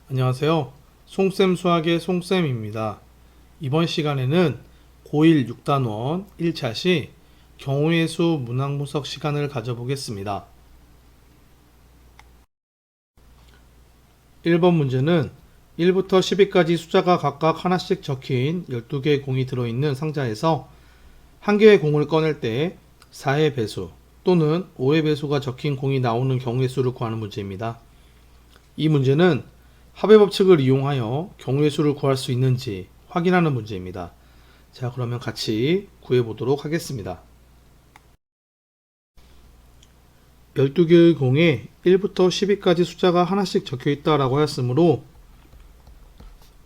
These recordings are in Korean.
안녕하세요. 송쌤 수학의 송쌤입니다. 이번 시간에는 고1 6단원 1차 시 경우의 수 문항 분석 시간을 가져보겠습니다. 1번 문제는 1부터 10위까지 숫자가 각각 하나씩 적힌 12개의 공이 들어있는 상자에서 한 개의 공을 꺼낼 때 4의 배수 또는 5의 배수가 적힌 공이 나오는 경우의 수를 구하는 문제입니다. 이 문제는 합의 법칙을 이용하여 경우의 수를 구할 수 있는지 확인하는 문제입니다. 자, 그러면 같이 구해보도록 하겠습니다. 12개의 공에 1부터 10위까지 숫자가 하나씩 적혀 있다라고 하였으므로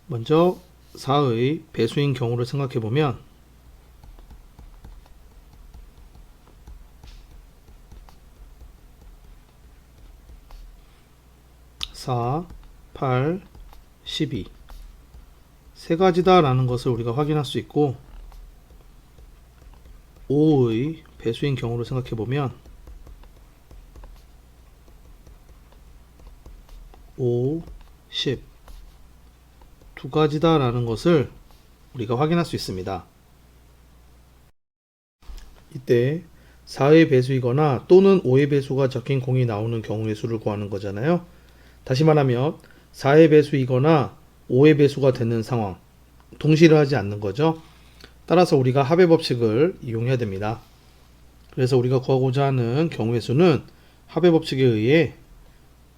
먼저 4의 배수인 경우를 생각해보면 4, 8, 12 세 가지다 라는 것을 우리가 확인할 수 있고 5의 배수인 경우를 생각해보면 5, 10 두 가지다 라는 것을 우리가 확인할 수 있습니다. 이때 4의 배수이거나 또는 5의 배수가 적힌 공이 나오는 경우의 수를 구하는 거잖아요. 다시 말하면 4의 배수이거나 5의 배수가 되는 상황, 동시를 하지 않는 거죠. 따라서 우리가 합의 법칙을 이용해야 됩니다. 그래서 우리가 구하고자 하는 경우의 수는 합의 법칙에 의해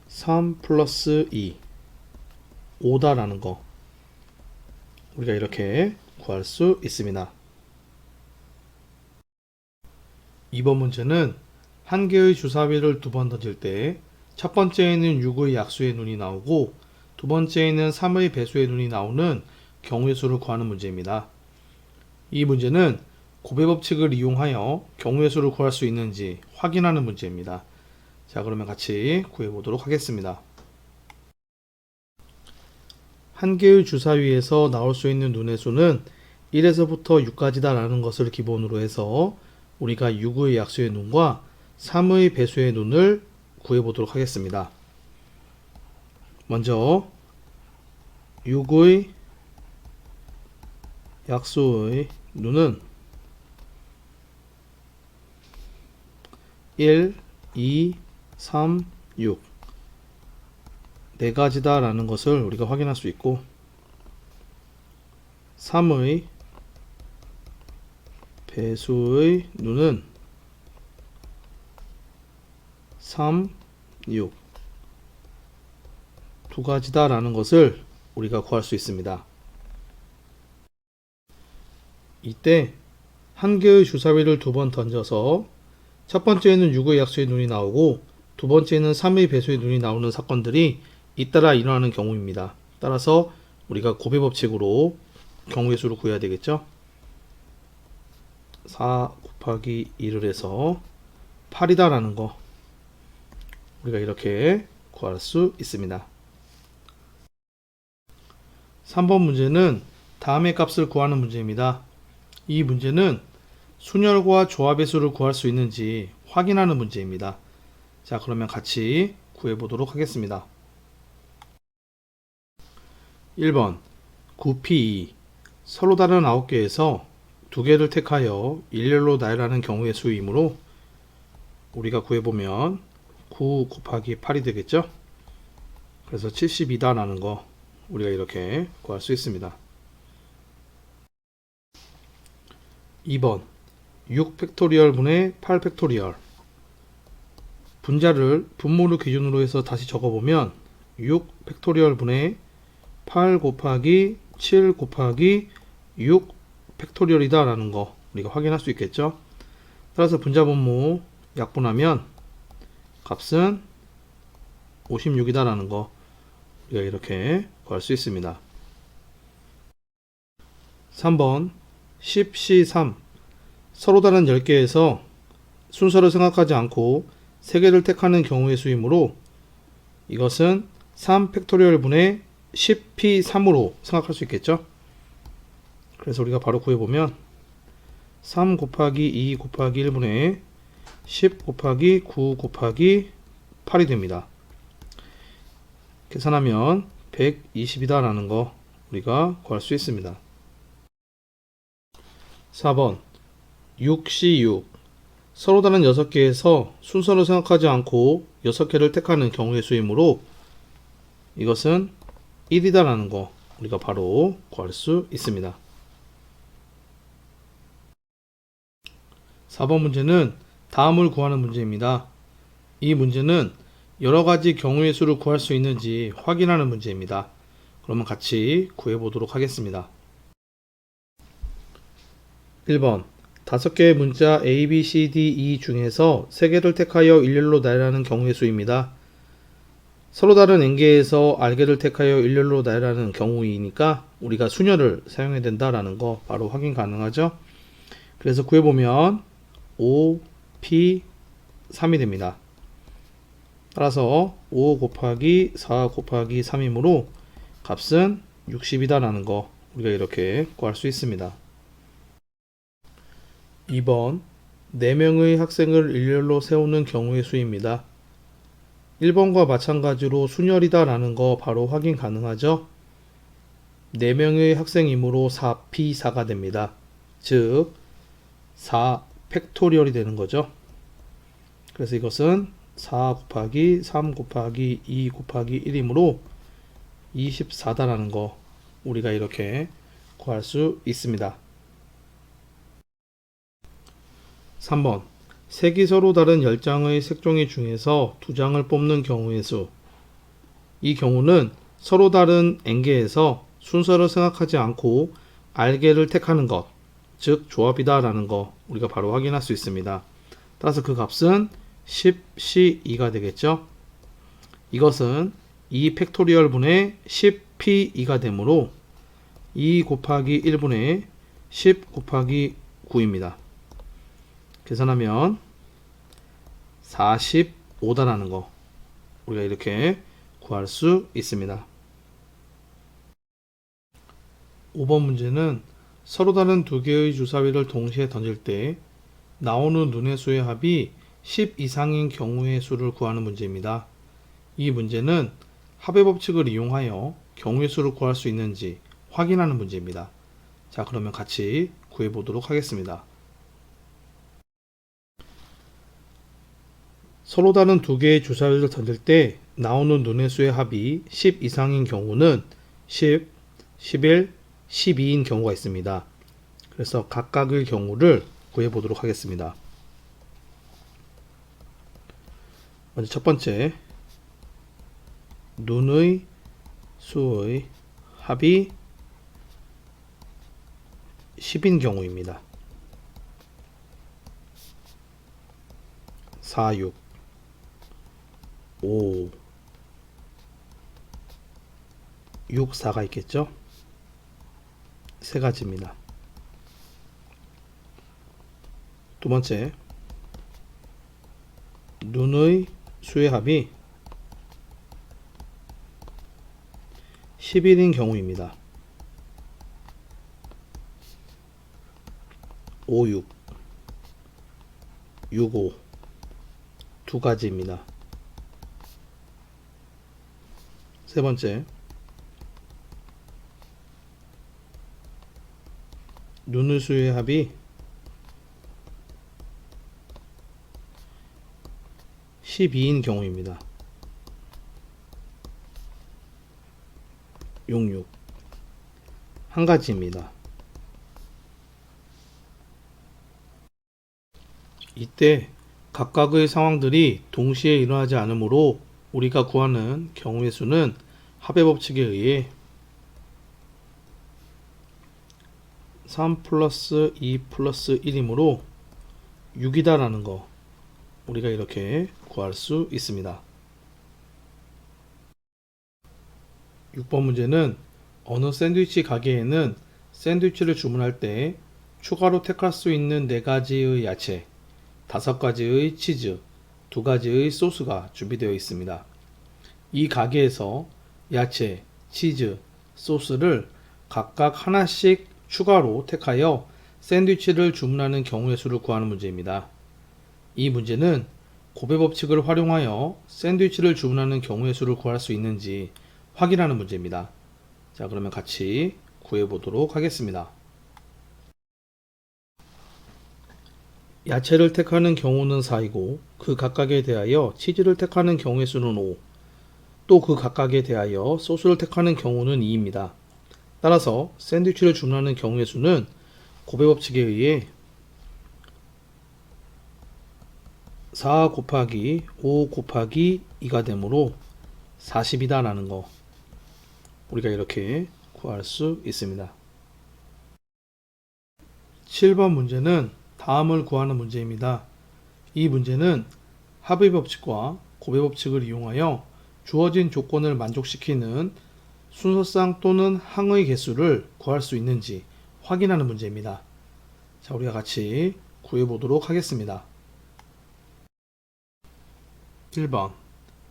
3 플러스 2, 5다라는 거 우리가 이렇게 구할 수 있습니다. 2번 문제는 한 개의 주사위를 두 번 던질 때 첫 번째에는 6의 약수의 눈이 나오고 두 번째에는 3의 배수의 눈이 나오는 경우의 수를 구하는 문제입니다. 이 문제는 곱의 법칙을 이용하여 경우의 수를 구할 수 있는지 확인하는 문제입니다. 자, 그러면 같이 구해보도록 하겠습니다. 한 개의 주사위에서 나올 수 있는 눈의 수는 1에서부터 6까지다 라는 것을 기본으로 해서 우리가 6의 약수의 눈과 3의 배수의 눈을 구해보도록 하겠습니다. 먼저 6의 약수의 눈은 1, 2, 3, 6 네 가지다 라는 것을 우리가 확인할 수 있고 3의 배수의 눈은 3, 6 두 가지다 라는 것을 우리가 구할 수 있습니다. 이때 한 개의 주사위를 두 번 던져서 첫 번째에는 6의 약수의 눈이 나오고 두 번째는 3의 배수의 눈이 나오는 사건들이 잇따라 일어나는 경우입니다. 따라서 우리가 곱의 법칙으로 경우의 수를 구해야 되겠죠. 4 곱하기 2를 해서 8이다 라는 거 우리가 이렇게 구할 수 있습니다. 3번 문제는 다음의 값을 구하는 문제입니다. 이 문제는 순열과 조합의 수를 구할 수 있는지 확인하는 문제입니다. 자, 그러면 같이 구해보도록 하겠습니다. 1번 9P2 서로 다른 9개에서 2개를 택하여 일렬로 나열하는 경우의 수이므로 우리가 구해보면 9 곱하기 8이 되겠죠? 그래서 72다 라는 거 우리가 이렇게 구할 수 있습니다. 2번 6 팩토리얼 분의 8 팩토리얼 분자를 분모를 기준으로 해서 다시 적어보면 6 팩토리얼 분의 8 곱하기 7 곱하기 6 팩토리얼이다 라는 거 우리가 확인할 수 있겠죠. 따라서 분자 분모 약분하면 값은 56이다 라는 거 우리가 이렇게 구할 수 있습니다. 3번 10C3 서로 다른 10개에서 순서를 생각하지 않고 3개를 택하는 경우의 수이므로 이것은 3 팩토리얼 분의 10P3으로 생각할 수 있겠죠. 그래서 우리가 바로 구해보면 3 곱하기 2 곱하기 1분의 10 곱하기 9 곱하기 8이 됩니다. 계산하면 120이다 라는 거 우리가 구할 수 있습니다. 4번 6C6 서로 다른 6개에서 순서를 생각하지 않고 6개를 택하는 경우의 수이므로 이것은 1이다 라는 거 우리가 바로 구할 수 있습니다. 4번 문제는 다음을 구하는 문제입니다. 이 문제는 여러가지 경우의 수를 구할 수 있는지 확인하는 문제입니다. 그러면 같이 구해보도록 하겠습니다. 1번 5개의 문자 A, B, C, D, E 중에서 3개를 택하여 일렬로 나열하는 경우의 수입니다. 서로 다른 n개에서 r개를 택하여 일렬로 나열하는 경우이니까 우리가 수녀를 사용해야 된다라는 거 바로 확인 가능하죠. 그래서 구해보면 5, P, 3이 됩니다. 따라서 5 곱하기 4 곱하기 3이므로 값은 60이다 라는 거 우리가 이렇게 구할 수 있습니다. 2번 4명의 학생을 일렬로 세우는 경우의 수입니다. 1번과 마찬가지로 순열이다 라는 거 바로 확인 가능하죠. 4명의 학생이므로 4P4가 됩니다. 즉 4 팩토리얼이 되는 거죠. 그래서 이것은 4 곱하기 3 곱하기 2 곱하기 1이므로 24다 라는 거 우리가 이렇게 구할 수 있습니다. 3번 색이 서로 다른 10장의 색종이 중에서 2장을 뽑는 경우의 수. 이 경우는 서로 다른 n개에서 순서를 생각하지 않고 r개를 택하는 것, 즉 조합이다 라는 거 우리가 바로 확인할 수 있습니다. 따라서 그 값은 10C2가 되겠죠. 이것은 2 팩토리얼 분의 10P2가 되므로 2 곱하기 1분의 10 곱하기 9입니다. 계산하면 45다라는 거 우리가 이렇게 구할 수 있습니다. 5번 문제는 서로 다른 2개의 주사위를 동시에 던질 때 나오는 눈의 수의 합이 10 이상인 경우의 수를 구하는 문제입니다. 이 문제는 합의 법칙을 이용하여 경우의 수를 구할 수 있는지 확인하는 문제입니다. 자, 그러면 같이 구해 보도록 하겠습니다. 서로 다른 2개의 주사위를 던질 때 나오는 눈의 수의 합이 10 이상인 경우는 10, 11, 12인 경우가 있습니다. 그래서 각각의 경우를 구해 보도록 하겠습니다. 먼저 첫 번째, 눈의 수의 합이 10인 경우입니다. 4, 6, 5, 6, 4가 있겠죠? 세 가지입니다. 두 번째, 눈의 수의 합이 11인 경우입니다. 5, 6, 6, 5 두 가지입니다. 세 번째, 눈의 수의 합이 12인 경우입니다. 6, 6 한 가지입니다. 이때 각각의 상황들이 동시에 일어나지 않으므로 우리가 구하는 경우의 수는 합의 법칙에 의해 3 플러스 2 플러스 1이므로 6이다 라는 거 우리가 이렇게 구할 수 있습니다. 6번 문제는 어느 샌드위치 가게에는 샌드위치를 주문할 때 추가로 택할 수 있는 4가지의 야채, 5가지의 치즈, 2가지의 소스가 준비되어 있습니다. 이 가게에서 야채, 치즈, 소스를 각각 하나씩 추가로 택하여 샌드위치를 주문하는 경우의 수를 구하는 문제입니다. 이 문제는 곱의 법칙을 활용하여 샌드위치를 주문하는 경우의 수를 구할 수 있는지 확인하는 문제입니다. 자, 그러면 같이 구해보도록 하겠습니다. 야채를 택하는 경우는 4이고 그 각각에 대하여 치즈를 택하는 경우의 수는 5, 또 그 각각에 대하여 소스를 택하는 경우는 2입니다. 따라서 샌드위치를 주문하는 경우의 수는 곱의 법칙에 의해 4 곱하기 5 곱하기 2가 되므로 40이다 라는 거 우리가 이렇게 구할 수 있습니다. 7번 문제는 다음을 구하는 문제입니다. 이 문제는 합의 법칙과 곱의 법칙을 이용하여 주어진 조건을 만족시키는 순서상 또는 항의 개수를 구할 수 있는지 확인하는 문제입니다. 자, 우리가 같이 구해보도록 하겠습니다. 1번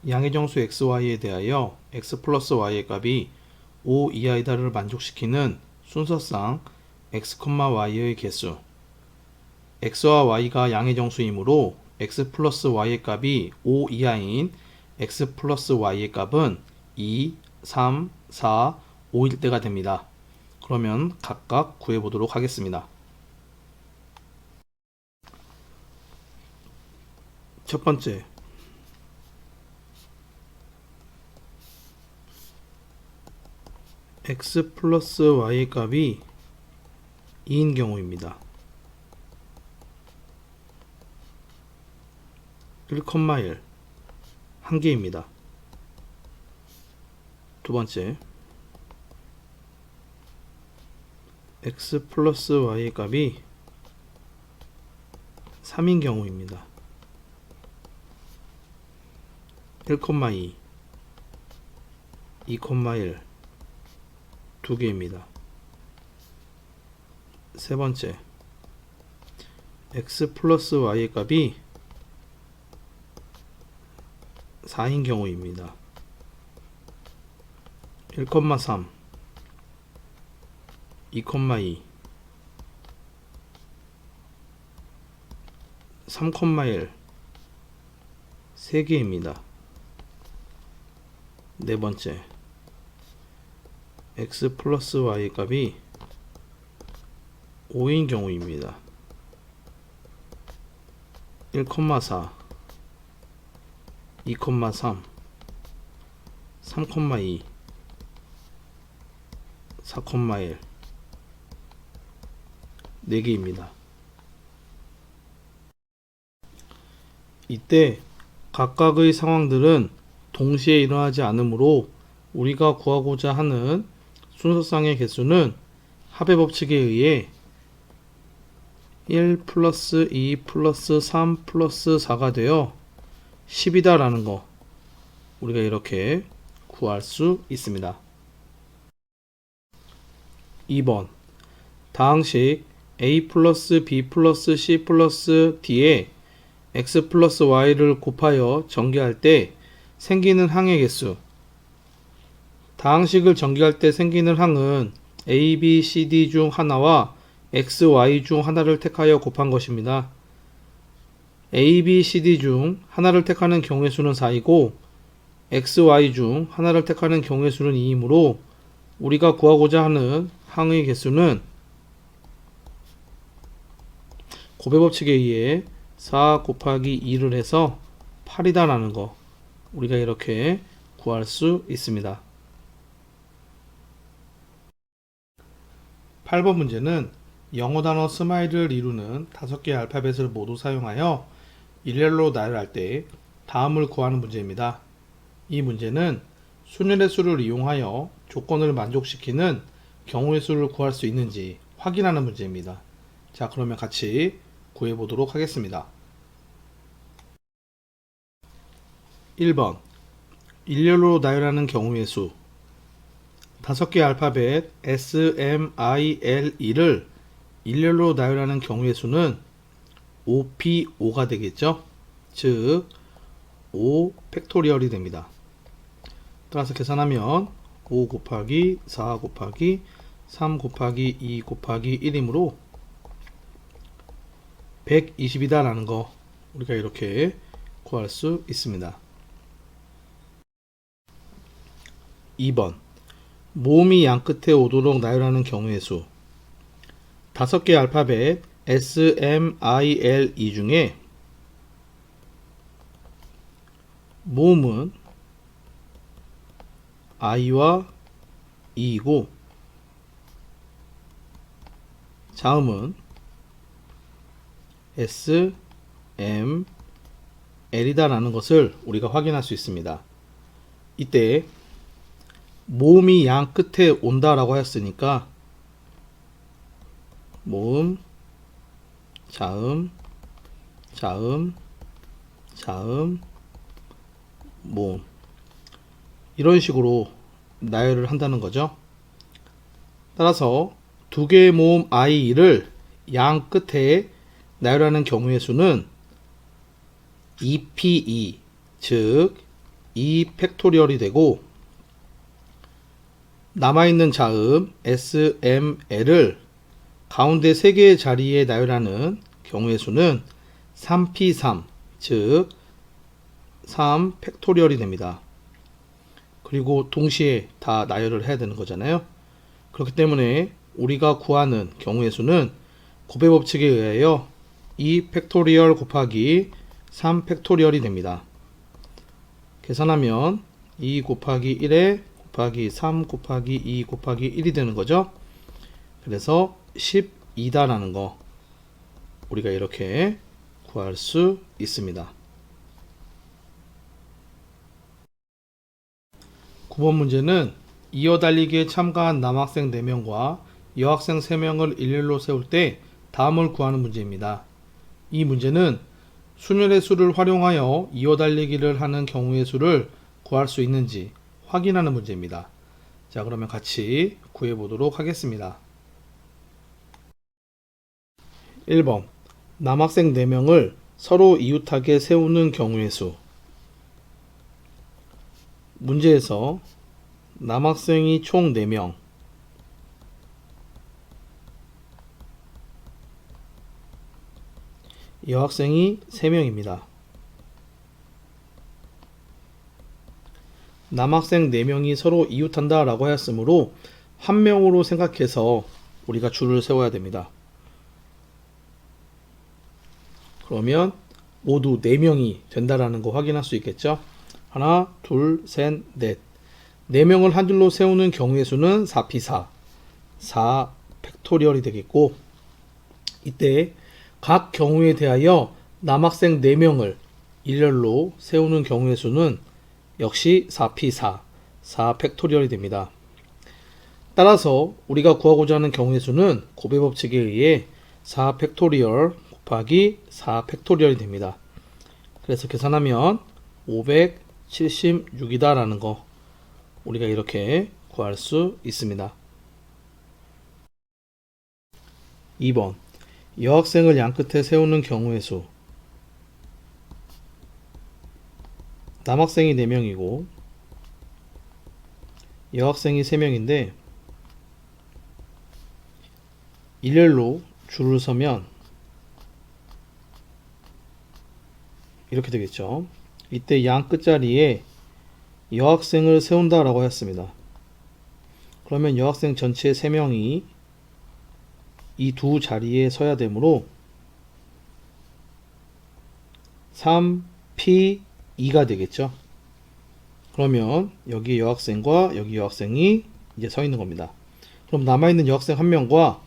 양의 정수 xy에 대하여 x 플러스 y의 값이 5 이하이다를 만족시키는 순서상 x, y의 개수 x와 y가 양의 정수이므로 x 플러스 y의 값이 5 이하인 x 플러스 y의 값은 2, 3, 4, 5일 때가 됩니다. 그러면 각각 구해보도록 하겠습니다. 첫 번째, x 플러스 y의 값이 2인 경우입니다. 1,1 한 개입니다. 두 번째, x 플러스 y의 값이 3인 경우입니다. 1,2 2,1 두 개입니다. 세 번째, x 플러스 y의 값이 4인 경우입니다. 1,3 2,2 3,1 3개입니다. 네 번째, x 플러스 y의 값이 5인 경우입니다. 1,4 2,3 3,2 4,1 4개입니다. 이때 각각의 상황들은 동시에 일어나지 않으므로 우리가 구하고자 하는 순서상의 개수는 합의 법칙에 의해 1 플러스 2 플러스 3 플러스 4가 되어 10이다 라는 거 우리가 이렇게 구할 수 있습니다. 2번 다항식 a 플러스 b 플러스 c 플러스 d에 x 플러스 y를 곱하여 전개할 때 생기는 항의 개수 다항식을 전개할 때 생기는 항은 a, b, c, d 중 하나와 x, y 중 하나를 택하여 곱한 것입니다. a, b, c, d 중 하나를 택하는 경우의 수는 4이고 x, y 중 하나를 택하는 경우의 수는 2이므로 우리가 구하고자 하는 항의 개수는 곱의 법칙에 의해 4 곱하기 2를 해서 8이다 라는 거 우리가 이렇게 구할 수 있습니다. 8번 문제는 영어 단어 스마일을 이루는 5개의 알파벳을 모두 사용하여 일렬로 나열할 때 다음을 구하는 문제입니다. 이 문제는 순열의 수를 이용하여 조건을 만족시키는 경우의 수를 구할 수 있는지 확인하는 문제입니다. 자, 그러면 같이 구해보도록 하겠습니다. 1번 일렬로 나열하는 경우의 수 5개의 알파벳 S, M, I, L, E를 일렬로 나열하는 경우의 수는 5P5가 되겠죠. 즉 5 팩토리얼이 됩니다. 따라서 계산하면 5 곱하기 4 곱하기 3 곱하기 2 곱하기 1이므로 120이다 라는 거 우리가 이렇게 구할 수 있습니다. 2번. 모음이 양 끝에 오도록 나열하는 경우의 수. 5개의 알파벳 S, M, I, L, E 중에 모음은 I와 E이고 자음은 S, M, L이다 라는 것을 우리가 확인할 수 있습니다. 이때 모음이 양 끝에 온다 라고 하였으니까 모음, 자음, 자음, 자음, 모음 이런 식으로 나열을 한다는 거죠. 따라서 두 개의 모음 I를 양 끝에 나열하는 경우의 수는 2PE, 즉 2 팩토리얼이 되고 남아있는 자음 S, M, L을 가운데 3개의 자리에 나열하는 경우의 수는 3P3, 즉 3 팩토리얼이 됩니다. 그리고 동시에 다 나열을 해야 되는 거잖아요. 그렇기 때문에 우리가 구하는 경우의 수는 곱의 법칙에 의하여 2 팩토리얼 곱하기 3 팩토리얼이 됩니다. 계산하면 2 곱하기 1에 곱하기 3 곱하기 2 곱하기 1이 되는 거죠. 그래서 12다 라는 거 우리가 이렇게 구할 수 있습니다. 9번 문제는 이어달리기에 참가한 남학생 4명과 여학생 3명을 일렬로 세울 때 다음을 구하는 문제입니다. 이 문제는 순열의 수를 활용하여 이어달리기를 하는 경우의 수를 구할 수 있는지 확인하는 문제입니다. 자, 그러면 같이 구해보도록 하겠습니다. 1번. 남학생 4명을 서로 이웃하게 세우는 경우의 수. 문제에서 남학생이 총 4명, 여학생이 3명입니다. 남학생 4명이 서로 이웃한다 라고 하였으므로 한 명으로 생각해서 우리가 줄을 세워야 됩니다. 그러면 모두 4명이 된다라는 거 확인할 수 있겠죠? 하나, 둘, 셋, 넷. 4명을 한 줄로 세우는 경우의 수는 4P4, 4 팩토리얼이 되겠고, 이때 각 경우에 대하여 남학생 4명을 일렬로 세우는 경우의 수는 역시 4P4, 4 팩토리얼이 됩니다. 따라서 우리가 구하고자 하는 경우의 수는 곱의 법칙에 의해 4 팩토리얼 곱하기 4 팩토리얼이 됩니다. 그래서 계산하면 576이다 라는 거 우리가 이렇게 구할 수 있습니다. 2번. 여학생을 양 끝에 세우는 경우의 수. 남학생이 4명이고 여학생이 3명인데 일렬로 줄을 서면 이렇게 되겠죠. 이때 양 끝자리에 여학생을 세운다 라고 했습니다. 그러면 여학생 전체 3명이 이 두 자리에 서야 되므로 3P2가 되겠죠. 그러면 여기 여학생과 여기 여학생이 이제 서 있는 겁니다. 그럼 남아있는 여학생 1명과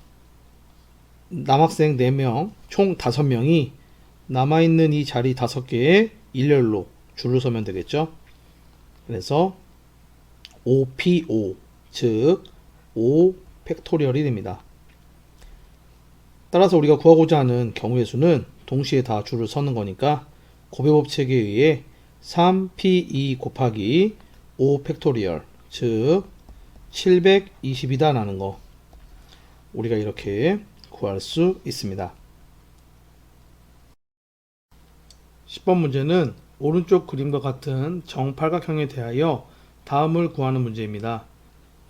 남학생 4명, 총 5명이 남아있는 이 자리 5개에 일렬로 줄을 서면 되겠죠. 그래서 5P5, 즉 5 팩토리얼이 됩니다. 따라서 우리가 구하고자 하는 경우의 수는 동시에 다 줄을 서는 거니까 곱의 법칙에 의해 3P2 곱하기 5 팩토리얼, 즉 720이다 라는 거 우리가 이렇게 구할 수 있습니다. 10번 문제는 오른쪽 그림과 같은 정팔각형에 대하여 다음을 구하는 문제입니다.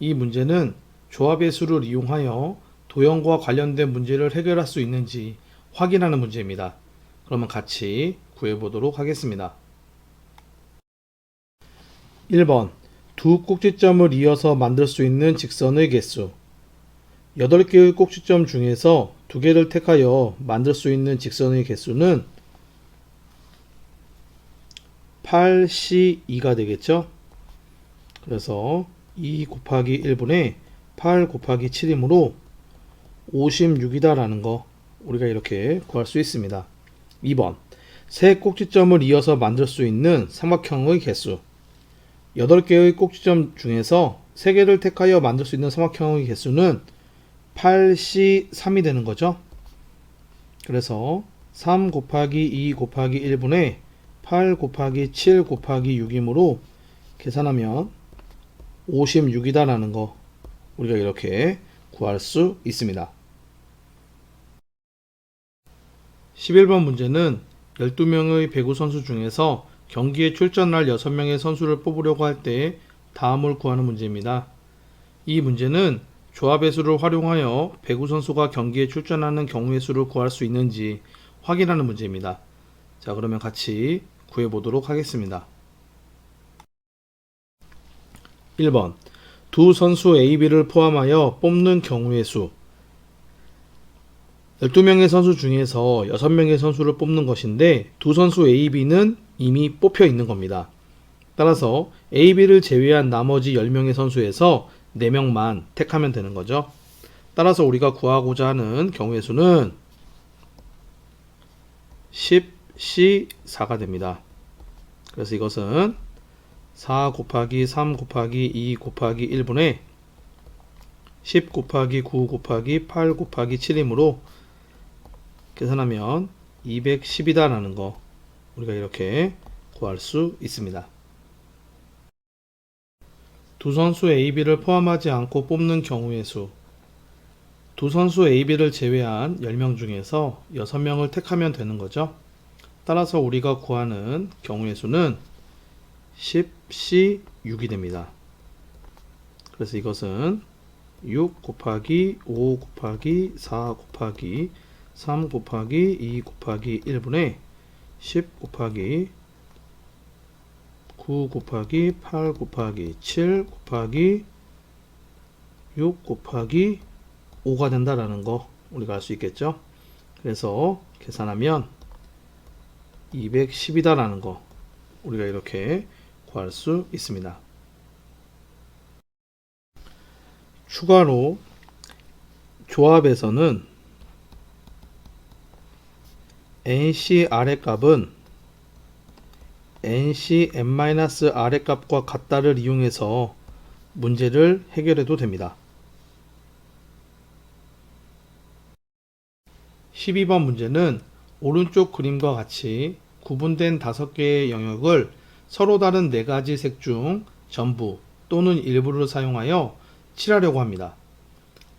이 문제는 조합의 수를 이용하여 도형과 관련된 문제를 해결할 수 있는지 확인하는 문제입니다. 그러면 같이 구해보도록 하겠습니다. 1번. 두 꼭지점을 이어서 만들 수 있는 직선의 개수. 8개의 꼭지점 중에서 2개를 택하여 만들 수 있는 직선의 개수는 8C2가 되겠죠. 그래서 2 곱하기 1분의 8 곱하기 7이므로 56이다 라는 거 우리가 이렇게 구할 수 있습니다. 2번 세 꼭지점을 이어서 만들 수 있는 삼각형의 개수. 8개의 꼭지점 중에서 3개를 택하여 만들 수 있는 삼각형의 개수는 8C3이 되는 거죠. 그래서 3 곱하기 2 곱하기 1분의 8 곱하기 7 곱하기 6이므로 계산하면 56이다 라는 거 우리가 이렇게 구할 수 있습니다. 11번 문제는 12명의 배구 선수 중에서 경기에 출전할 6명의 선수를 뽑으려고 할 때 다음을 구하는 문제입니다. 이 문제는 조합의 수를 활용하여 배구 선수가 경기에 출전하는 경우의 수를 구할 수 있는지 확인하는 문제입니다. 자, 그러면 같이 구해 보도록 하겠습니다. 1번 두 선수 A, B를 포함하여 뽑는 경우의 수. 12명의 선수 중에서 6명의 선수를 뽑는 것인데 두 선수 A, B는 이미 뽑혀 있는 겁니다. 따라서 A, B를 제외한 나머지 10명의 선수에서 4명만 택하면 되는 거죠. 따라서 우리가 구하고자 하는 경우의 수는 10C4가 됩니다. 그래서 이것은 4 곱하기 3 곱하기 2 곱하기 1분의 10 곱하기 9 곱하기 8 곱하기 7이므로 계산하면 210이다 라는 거 우리가 이렇게 구할 수 있습니다. 두 선수 A, B를 포함하지 않고 뽑는 경우의 수. 두 선수 A, B를 제외한 10명 중에서 6명을 택하면 되는 거죠. 따라서 우리가 구하는 경우의 수는 10C6이 됩니다. 그래서 이것은 6 곱하기 5 곱하기 4 곱하기 3 곱하기 2 곱하기 1분의 10 곱하기 9 곱하기 8 곱하기 7 곱하기 6 곱하기 5가 된다라는 거 우리가 알 수 있겠죠. 그래서 계산하면 210이다 라는 거 우리가 이렇게 구할 수 있습니다. 추가로 조합에서는 NC 아랫값은 NC n 아랫값과 같다를 이용해서 문제를 해결해도 됩니다. 12번 문제는 오른쪽 그림과 같이 구분된 5개의 영역을 서로 다른 4가지 색 중 전부 또는 일부를 사용하여 칠하려고 합니다.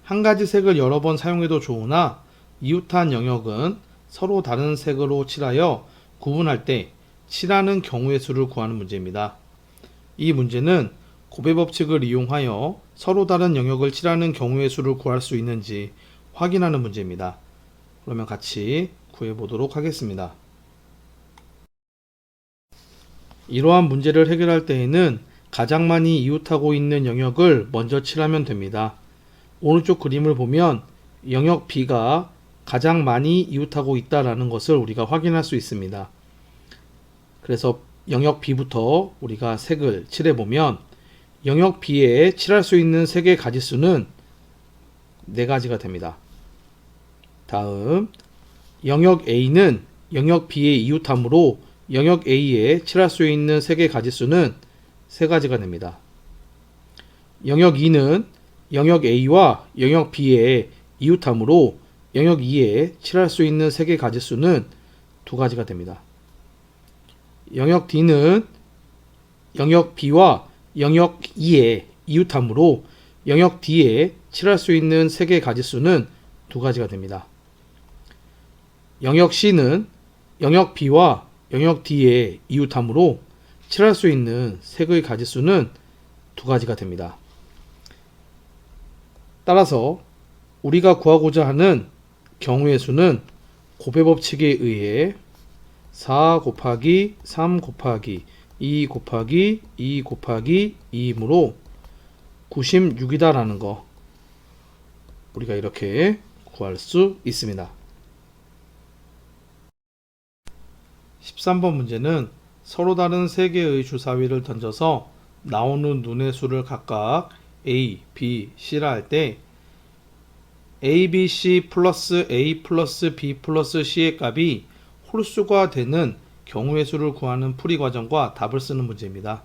한 가지 색을 여러 번 사용해도 좋으나 이웃한 영역은 서로 다른 색으로 칠하여 구분할 때 칠하는 경우의 수를 구하는 문제입니다. 이 문제는 곱의 법칙을 이용하여 서로 다른 영역을 칠하는 경우의 수를 구할 수 있는지 확인하는 문제입니다. 그러면 같이 구해 보도록 하겠습니다. 이러한 문제를 해결할 때에는 가장 많이 이웃하고 있는 영역을 먼저 칠하면 됩니다. 오른쪽 그림을 보면 영역 B가 가장 많이 이웃하고 있다는 것을 우리가 확인할 수 있습니다. 그래서 영역 B부터 우리가 색을 칠해보면 영역 B에 칠할 수 있는 색의 가지수는 4가지가 됩니다. 다음 영역 A는 영역 B의 이웃함으로 영역 A에 칠할 수 있는 색의 가지수는 3가지가 됩니다. 영역 E는 영역 A와 영역 B의 이웃함으로 영역 E에 칠할 수 있는 색의 가지수는 2가지가 됩니다. 영역 D는 영역 B와 영역 E의 이웃함으로 영역 D에 칠할 수 있는 색의 가지수는 2가지가 됩니다. 영역 C는 영역 B와 영역 D의 이웃함으로 칠할 수 있는 색의 가지수는 2가지가 됩니다. 따라서 우리가 구하고자 하는 경우의 수는 곱의 법칙에 의해 4 곱하기 3 곱하기 2 곱하기 2 곱하기 2이므로 96이다 라는 거 우리가 이렇게 구할 수 있습니다. 13번 문제는 서로 다른 세 개의 주사위를 던져서 나오는 눈의 수를 각각 A, B, C라 할 때 A, B, C 플러스 A 플러스 B 플러스 C의 값이 홀수가 되는 경우의 수를 구하는 풀이 과정과 답을 쓰는 문제입니다.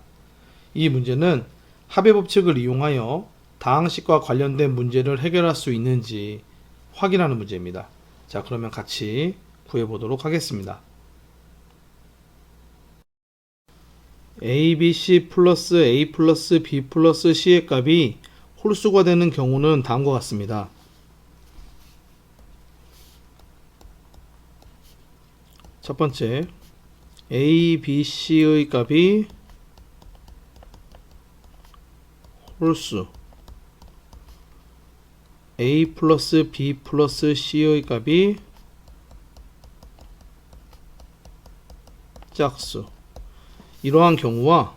이 문제는 합의 법칙을 이용하여 다항식과 관련된 문제를 해결할 수 있는지 확인하는 문제입니다. 자, 그러면 같이 구해보도록 하겠습니다. A, B, C 플러스 A 플러스 B 플러스 C의 값이 홀수가 되는 경우는 다음과 같습니다. 첫 번째, A, B, C의 값이 홀수, A 플러스 B 플러스 C의 값이 짝수. 이러한 경우와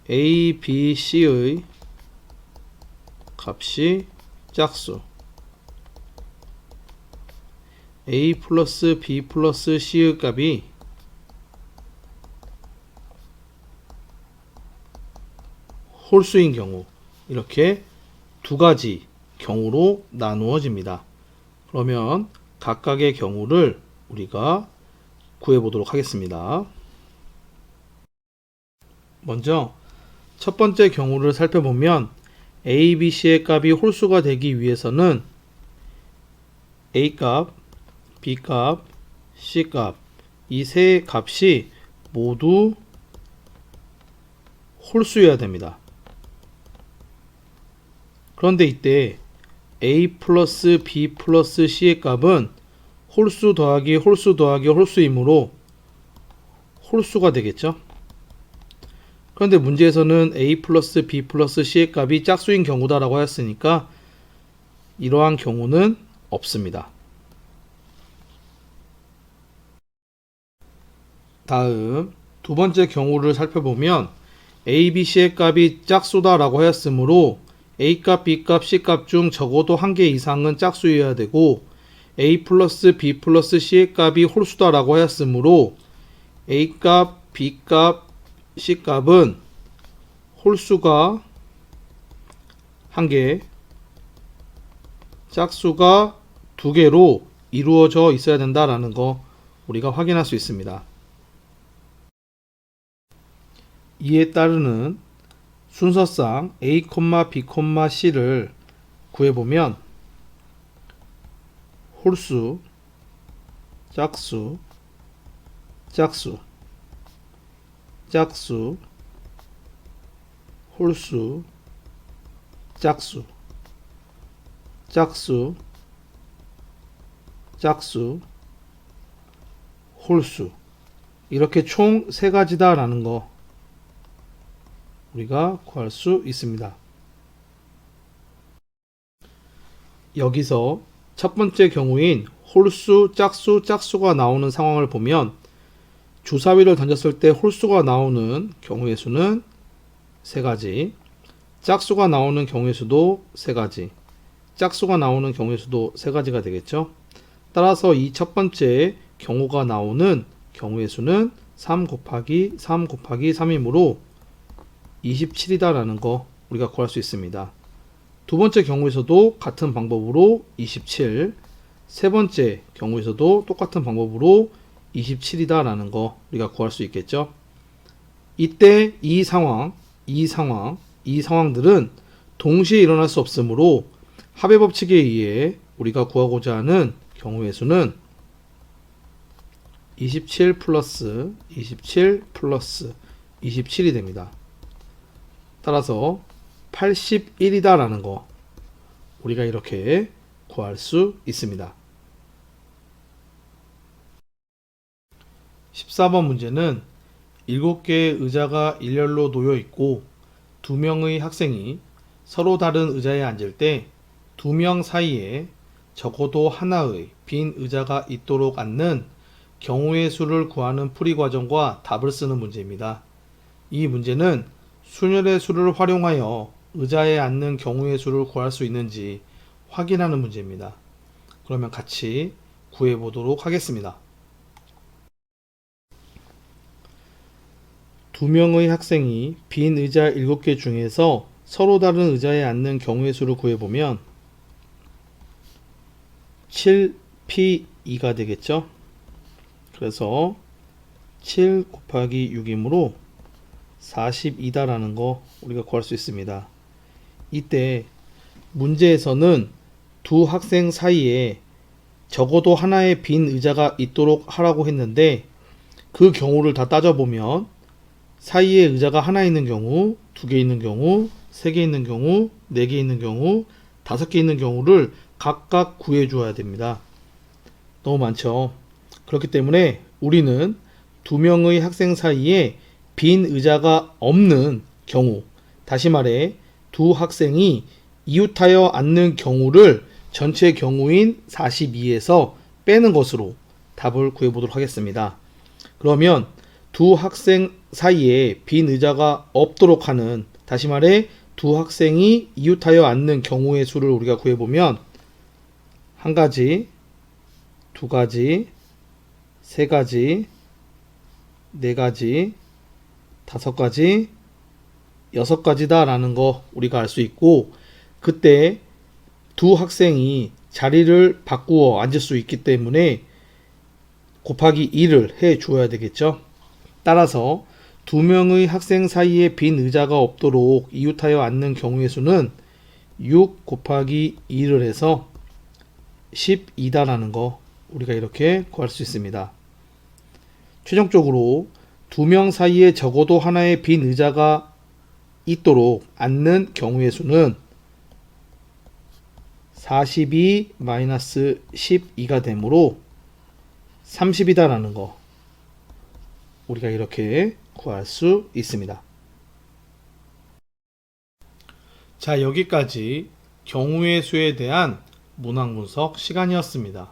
A, B, C의 값이 짝수, A 플러스 B 플러스 C의 값이 홀수인 경우, 이렇게 두 가지 경우로 나누어집니다. 그러면 각각의 경우를 우리가 구해보도록 하겠습니다. 먼저 첫 번째 경우를 살펴보면 A, B, C의 값이 홀수가 되기 위해서는 A 값, B 값, C 값, 이 세 값이 모두 홀수여야 됩니다. 그런데 이때 A 플러스 B 플러스 C의 값은 홀수 더하기 홀수 더하기 홀수이므로 홀수가 되겠죠. 그런데 문제에서는 A 플러스 B 플러스 C의 값이 짝수인 경우다라고 하였으니까 이러한 경우는 없습니다. 다음 두 번째 경우를 살펴보면 A, B, C의 값이 짝수다라고 하였으므로 A값, B값, C값 중 적어도 한 개 이상은 짝수여야 되고 A 플러스 B 플러스 C의 값이 홀수다라고 하였으므로 A값, B값, C값은 홀수가 한 개, 짝수가 두 개로 이루어져 있어야 된다라는 거 우리가 확인할 수 있습니다. 이에 따르는 순서상 A, B, C를 구해보면 홀수, 짝수, 짝수, 짝수, 홀수, 짝수, 짝수, 짝수, 홀수, 이렇게 총 세 가지다 라는 거 우리가 구할 수 있습니다. 여기서 첫 번째 경우인 홀수, 짝수, 짝수가 나오는 상황을 보면 주사위를 던졌을 때 홀수가 나오는 경우의 수는 세 가지, 짝수가 나오는 경우의 수도 세 가지, 짝수가 나오는 경우의 수도 세 가지가 되겠죠. 따라서 이 첫 번째 경우가 나오는 경우의 수는 3 곱하기 3 곱하기 3이므로 27이다 라는 거 우리가 구할 수 있습니다. 두 번째 경우에서도 같은 방법으로 27, 세 번째 경우에서도 똑같은 방법으로 27이다 라는 거 우리가 구할 수 있겠죠. 이때 이 상황들은 동시에 일어날 수 없으므로 합의 법칙에 의해 우리가 구하고자 하는 경우의 수는 27 플러스 27 플러스 27이 됩니다. 따라서 81이다 라는 거 우리가 이렇게 구할 수 있습니다. 14번 문제는 7개의 의자가 일렬로 놓여 있고 2명의 학생이 서로 다른 의자에 앉을 때 2명 사이에 적어도 하나의 빈 의자가 있도록 앉는 경우의 수를 구하는 풀이 과정과 답을 쓰는 문제입니다. 이 문제는 순열의 수를 활용하여 의자에 앉는 경우의 수를 구할 수 있는지 확인하는 문제입니다. 그러면 같이 구해 보도록 하겠습니다. 두 명의 학생이 빈 의자 7개 중에서 서로 다른 의자에 앉는 경우의 수를 구해보면 7P2가 되겠죠. 그래서 7 곱하기 6이므로 42다라는 거 우리가 구할 수 있습니다. 이때 문제에서는 두 학생 사이에 적어도 하나의 빈 의자가 있도록 하라고 했는데 그 경우를 다 따져보면 사이에 의자가 하나 있는 경우, 2개 있는 경우, 3개 있는 경우, 4개 있는 경우, 5개 있는 경우를 각각 구해 주어야 됩니다. 너무 많죠. 그렇기 때문에 우리는 두 명의 학생 사이에 빈 의자가 없는 경우, 다시 말해 두 학생이 이웃하여 앉는 경우를 전체 경우인 42에서 빼는 것으로 답을 구해보도록 하겠습니다. 그러면 두 학생 사이에 빈 의자가 없도록 하는, 다시 말해 두 학생이 이웃하여 앉는 경우의 수를 우리가 구해보면 한 가지, 두 가지, 세 가지, 네 가지, 5가지, 6가지다 라는 거 우리가 알 수 있고, 그때 두 학생이 자리를 바꾸어 앉을 수 있기 때문에 곱하기 2를 해 주어야 되겠죠. 따라서 두 명의 학생 사이에 빈 의자가 없도록 이웃하여 앉는 경우의 수는 6 곱하기 2를 해서 12다라는 거 우리가 이렇게 구할 수 있습니다. 최종적으로 두 명 사이에 적어도 하나의 빈 의자가 있도록 앉는 경우의 수는 42-12가 되므로 30이다라는 거 우리가 이렇게 구할 수 있습니다. 자, 여기까지 경우의 수에 대한 문항 분석 시간이었습니다.